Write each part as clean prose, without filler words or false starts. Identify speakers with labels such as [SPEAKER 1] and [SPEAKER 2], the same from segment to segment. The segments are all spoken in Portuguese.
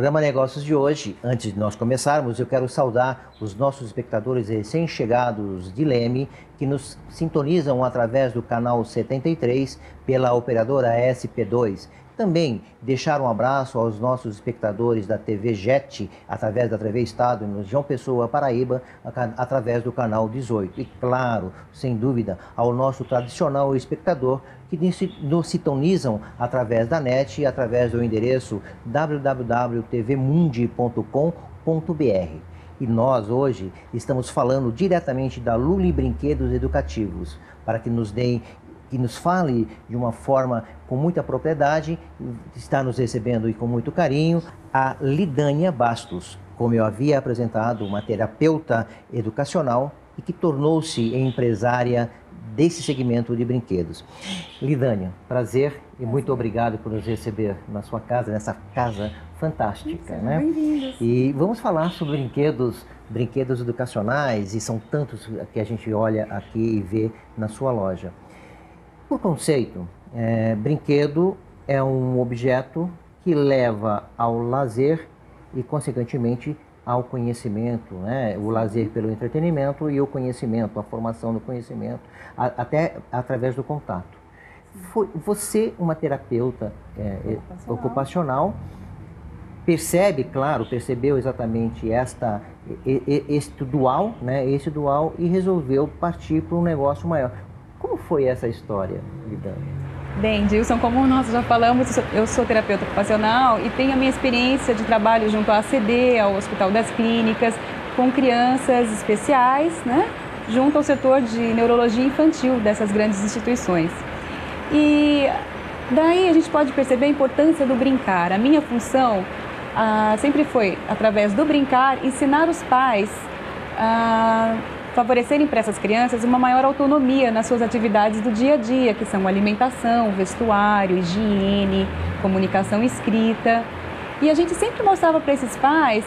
[SPEAKER 1] programa Negócios de hoje, antes de nós começarmos, eu quero saudar os nossos espectadores recém-chegados de Leme, que nos sintonizam através do canal 73 pela operadora SP2. Também deixar um abraço aos nossos espectadores da TV JET, através da TV Estado, no João Pessoa, Paraíba, através do canal 18. E claro, sem dúvida, ao nosso tradicional espectador, que nos sintonizam através da net e através do endereço www.tvmundi.com.br. E nós hoje estamos falando diretamente da Lully Brinquedos Educativos, para que nos fale de uma forma com muita propriedade, está nos recebendo e com muito carinho, a Lidânia Bastos, como eu havia apresentado, uma terapeuta educacional e que tornou-se empresária desse segmento de brinquedos. Lidânia, prazer e muito obrigado por nos receber na sua casa, nessa casa fantástica, né?
[SPEAKER 2] Bem-vindos.
[SPEAKER 1] E vamos falar sobre brinquedos educacionais, e são tantos que a gente olha aqui e vê na sua loja. Por conceito, brinquedo é um objeto que leva ao lazer e, consequentemente, ao conhecimento, né? O lazer pelo entretenimento e o conhecimento, a formação do conhecimento, até através do contato. Você, uma terapeuta ocupacional, percebeu exatamente este dual, né? Esse dual, e resolveu partir para um negócio maior. Como foi essa história, Lidânia?
[SPEAKER 2] Bem, Dilson, como nós já falamos, eu sou terapeuta ocupacional e tenho a minha experiência de trabalho junto à ACD, ao Hospital das Clínicas, com crianças especiais, né? Junto ao setor de neurologia infantil dessas grandes instituições. E daí a gente pode perceber a importância do brincar. A minha função sempre foi, através do brincar, ensinar os pais a favorecerem para essas crianças uma maior autonomia nas suas atividades do dia a dia, que são alimentação, vestuário, higiene, comunicação escrita. E a gente sempre mostrava para esses pais,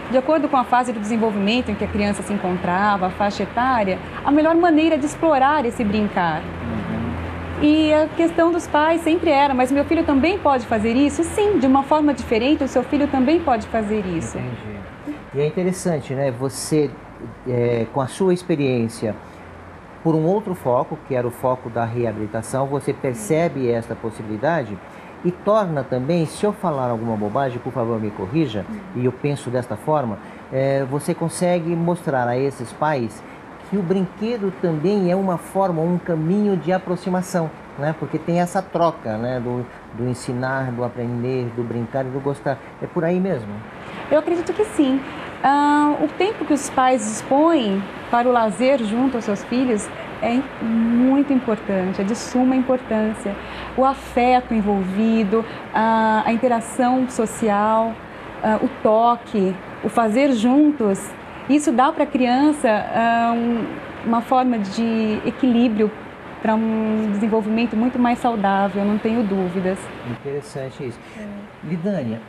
[SPEAKER 2] de acordo com a fase do desenvolvimento em que a criança se encontrava, a faixa etária, a melhor maneira de explorar esse brincar. E a questão dos pais sempre era, mas meu filho também pode fazer isso? Sim, de uma forma diferente, o seu filho também pode fazer isso.
[SPEAKER 1] Entendi. E é interessante, né? Você, com a sua experiência, por um outro foco, que era o foco da reabilitação, você percebe esta possibilidade e torna também, se eu falar alguma bobagem, por favor me corrija, e eu penso desta forma, você consegue mostrar a esses pais que o brinquedo também é uma forma, um caminho de aproximação, né? Porque tem essa troca, né? Do ensinar, do aprender, do brincar e do gostar. É por aí mesmo?
[SPEAKER 2] Eu acredito que sim. O tempo que os pais dispõem para o lazer junto aos seus filhos é muito importante, é de suma importância. O afeto envolvido, a interação social, o toque, o fazer juntos, isso dá para a criança uma forma de equilíbrio para um desenvolvimento muito mais saudável, não tenho dúvidas.
[SPEAKER 1] Interessante isso. Lidânia,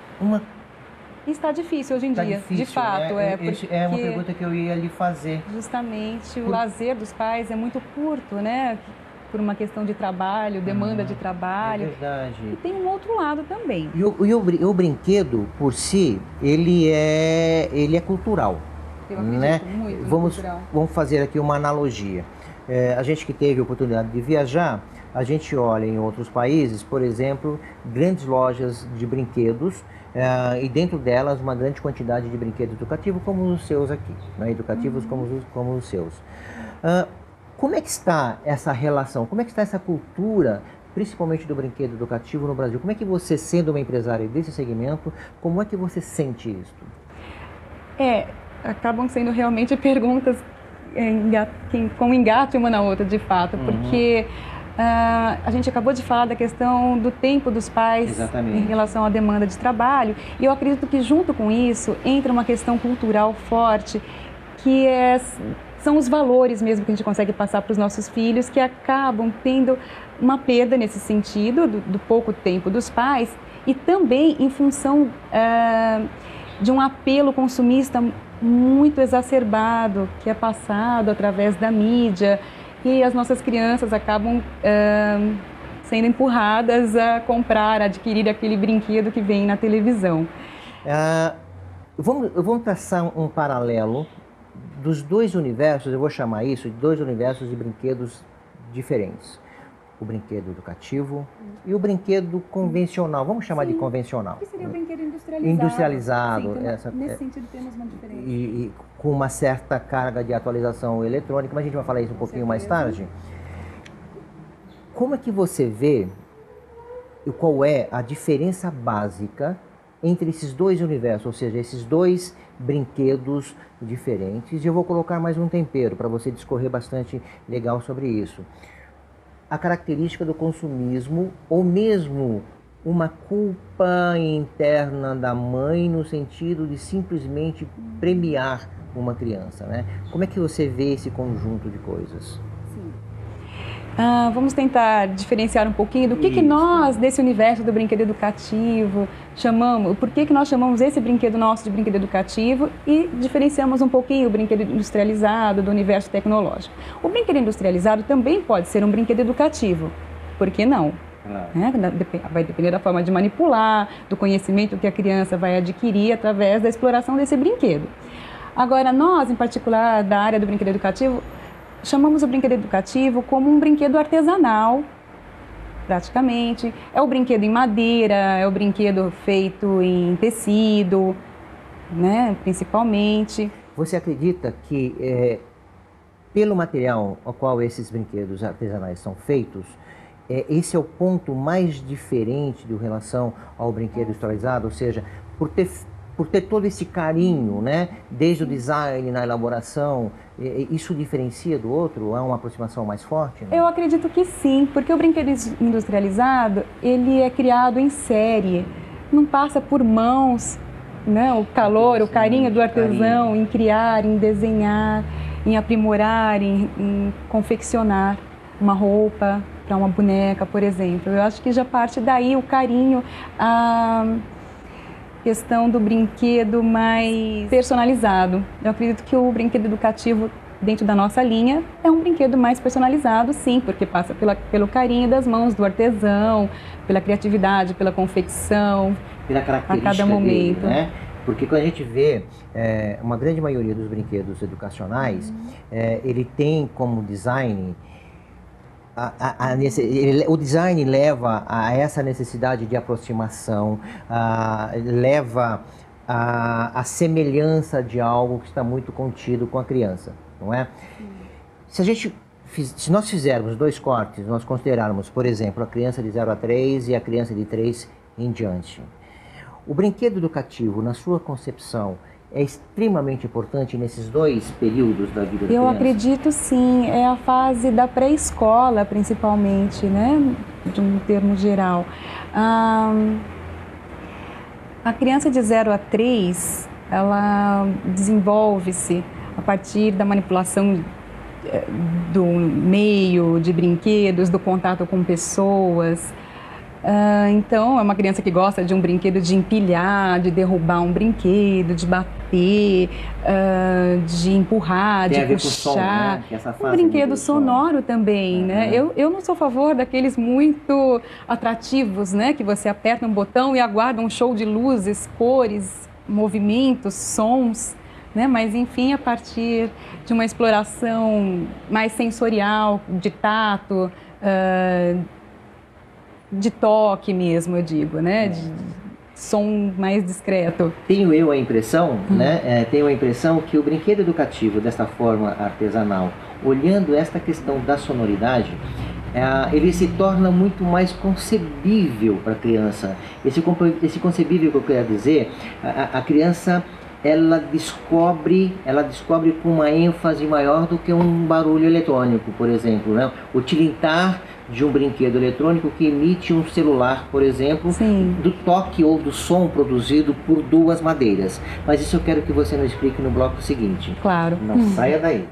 [SPEAKER 2] Está difícil hoje em dia,
[SPEAKER 1] difícil,
[SPEAKER 2] de fato.
[SPEAKER 1] Né? É uma pergunta que eu ia lhe fazer.
[SPEAKER 2] Justamente, o lazer dos pais é muito curto, né? Por uma questão de trabalho, demanda de trabalho.
[SPEAKER 1] É verdade.
[SPEAKER 2] E tem um outro lado também.
[SPEAKER 1] E o brinquedo, por si, ele é cultural.
[SPEAKER 2] Eu acredito,
[SPEAKER 1] né?
[SPEAKER 2] muito cultural.
[SPEAKER 1] Vamos fazer aqui uma analogia. A gente que teve a oportunidade de viajar, a gente olha em outros países, por exemplo, grandes lojas de brinquedos, e dentro delas uma grande quantidade de brinquedos educativos como os seus aqui, né? Educativos como os seus. Como é que está essa relação? Como é que está essa cultura, principalmente do brinquedo educativo no Brasil? Como é que você, sendo uma empresária desse segmento, como é que você sente isso?
[SPEAKER 2] Acabam sendo realmente perguntas com engate uma na outra, de fato, porque a gente acabou de falar da questão do tempo dos pais.
[SPEAKER 1] Exatamente.
[SPEAKER 2] Em relação à demanda de trabalho, e eu acredito que junto com isso entra uma questão cultural forte, que são os valores mesmo que a gente consegue passar para os nossos filhos, que acabam tendo uma perda nesse sentido, do pouco tempo dos pais, e também em função de um apelo consumista muito exacerbado, que é passado através da mídia, e as nossas crianças acabam sendo empurradas a comprar, a adquirir aquele brinquedo que vem na televisão.
[SPEAKER 1] Vamos traçar um paralelo dos dois universos, eu vou chamar isso de dois universos de brinquedos diferentes. O brinquedo educativo e o brinquedo convencional, vamos chamar de convencional.
[SPEAKER 2] Que seria o brinquedo industrializado.
[SPEAKER 1] Industrializado.
[SPEAKER 2] Sim, nesse sentido temos uma diferença.
[SPEAKER 1] E com uma certa carga de atualização eletrônica, mas a gente vai falar isso um pouquinho mais tarde. Como é que você vê e qual é a diferença básica entre esses dois universos, ou seja, esses dois brinquedos diferentes? E eu vou colocar mais um tempero para você discorrer bastante legal sobre isso. A característica do consumismo ou mesmo uma culpa interna da mãe no sentido de simplesmente premiar uma criança, né? Como é que você vê esse conjunto de coisas?
[SPEAKER 2] Vamos tentar diferenciar um pouquinho do que nós, desse universo do brinquedo educativo, chamamos, por que nós chamamos esse brinquedo nosso de brinquedo educativo e diferenciamos um pouquinho o brinquedo industrializado do universo tecnológico. O brinquedo industrializado também pode ser um brinquedo educativo, por que não? Claro. Vai depender da forma de manipular, do conhecimento que a criança vai adquirir através da exploração desse brinquedo. Agora, nós, em particular, da área do brinquedo educativo, chamamos o brinquedo educativo como um brinquedo artesanal, praticamente. É o brinquedo em madeira, é o brinquedo feito em tecido, né, principalmente.
[SPEAKER 1] Você acredita que, pelo material ao qual esses brinquedos artesanais são feitos, esse é o ponto mais diferente em relação ao brinquedo industrializado? Ou seja, por ter todo esse carinho, né, desde o design, na elaboração, isso diferencia do outro? É uma aproximação mais forte? Né?
[SPEAKER 2] Eu acredito que sim, porque o brinquedo industrializado, ele é criado em série, não passa por mãos, né, o calor, o carinho do artesão em criar, em desenhar, em aprimorar, em confeccionar uma roupa para uma boneca, por exemplo. Eu acho que já parte daí o carinho, a questão do brinquedo mais personalizado. Eu acredito que o brinquedo educativo dentro da nossa linha é um brinquedo mais personalizado, sim, porque passa pelo carinho das mãos do artesão, pela criatividade, pela confecção,
[SPEAKER 1] pela característica
[SPEAKER 2] a cada momento.
[SPEAKER 1] Dele, né? Porque quando a gente vê uma grande maioria dos brinquedos educacionais, ele tem como design o design leva a essa necessidade de aproximação, leva a semelhança de algo que está muito contido com a criança, não é? Se nós fizermos dois cortes, nós considerarmos, por exemplo, a criança de 0 a 3 e a criança de 3 em diante. O brinquedo educativo, na sua concepção, é extremamente importante nesses dois períodos da vida da criança?
[SPEAKER 2] Eu acredito sim, é a fase da pré-escola principalmente, né, de um termo geral. A criança de 0 a 3, ela desenvolve-se a partir da manipulação do meio, de brinquedos, do contato com pessoas. Então, é uma criança que gosta de um brinquedo de empilhar, de derrubar um brinquedo, de bater, de empurrar,
[SPEAKER 1] tem
[SPEAKER 2] de puxar.
[SPEAKER 1] Som, né?
[SPEAKER 2] Um brinquedo sonoro também, né? Eu não sou a favor daqueles muito atrativos, né? Que você aperta um botão e aguarda um show de luzes, cores, movimentos, sons, né? Mas, enfim, a partir de uma exploração mais sensorial, de tato, de toque mesmo, eu digo, né? De som mais discreto.
[SPEAKER 1] Tenho eu a impressão, né? Tenho a impressão que o brinquedo educativo, desta forma artesanal, olhando esta questão da sonoridade, ele se torna muito mais concebível para a criança. Esse concebível que eu quero dizer, a criança ela descobre com uma ênfase maior do que um barulho eletrônico, por exemplo, né? O tilintar de um brinquedo eletrônico que emite um celular, por exemplo,
[SPEAKER 2] sim,
[SPEAKER 1] do toque ou do som produzido por duas madeiras. Mas isso eu quero que você nos explique no bloco seguinte.
[SPEAKER 2] Claro.
[SPEAKER 1] Não saia daí.